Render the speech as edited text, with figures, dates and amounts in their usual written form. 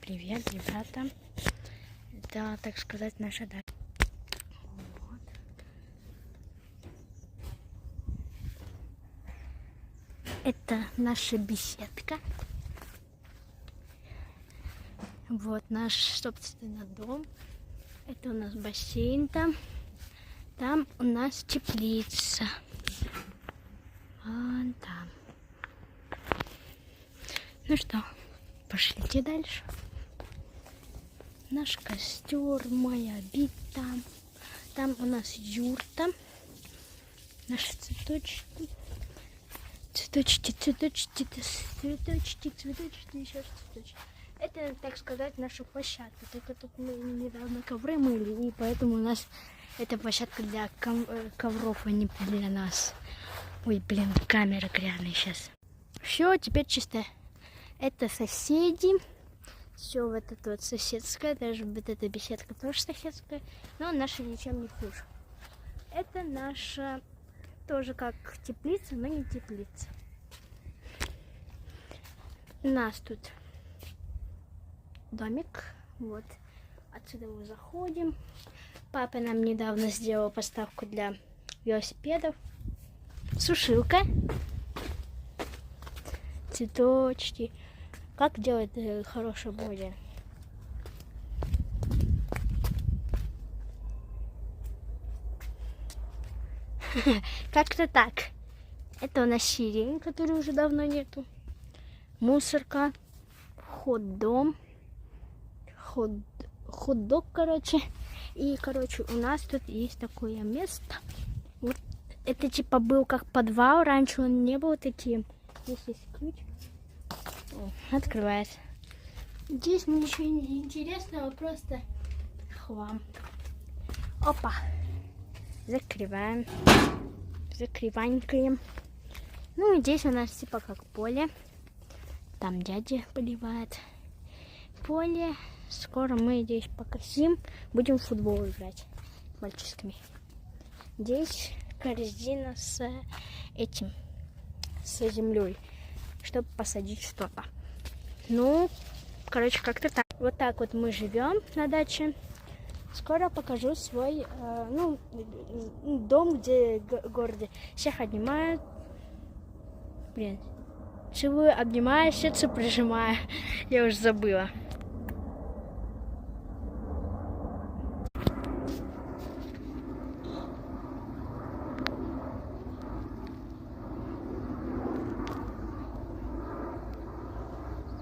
Привет, ребята. Это, так сказать, наша дача. Вот. Это наша беседка. Вот наш, собственно, дом. Это у нас бассейн там. Там у нас теплица. Вон там. Ну что, пошлите дальше. Наш костер, моя обид там. Там у нас юрта. Наши цветочки. Цветочки, цветочки, цветочки, цветочки, еще цветочки. Это, так сказать, наша площадка. Только тут мы недавно ковры мыли, и поэтому у нас эта площадка для ковров, а не для нас. Ой, блин, камера грязная сейчас. Все, теперь чисто. Это соседи. Все вот это вот соседское, даже вот эта беседка тоже соседская, но наша ничем не хуже. Это наша тоже как теплица, но не теплица. У нас тут домик, вот отсюда мы заходим. Папа нам недавно сделал поставку для велосипедов. Сушилка, цветочки. Как делать хорошее блоги? Как-то так. Это у нас сирень, которой уже давно нету. Мусорка, хот-дог, короче. И, короче, у нас тут есть такое место. Вот это типа был как подвал. Раньше он не был таким. Здесь есть ключ. Открывается. Здесь ничего не интересного, просто хлам. Опа. Закрываем. Закрываем. Ну и здесь у нас типа как поле. Там дядя поливает. Поле. Скоро мы здесь покосим. Будем в футбол играть с мальчишками. Здесь корзина с этим, с землей, чтобы посадить что-то. Ну, короче, как-то так. Вот так вот мы живем на даче. Скоро покажу свой дом, где в городе. Всех обнимаю. Блин, целую, обнимаю, сердце прижимаю. Я уже забыла.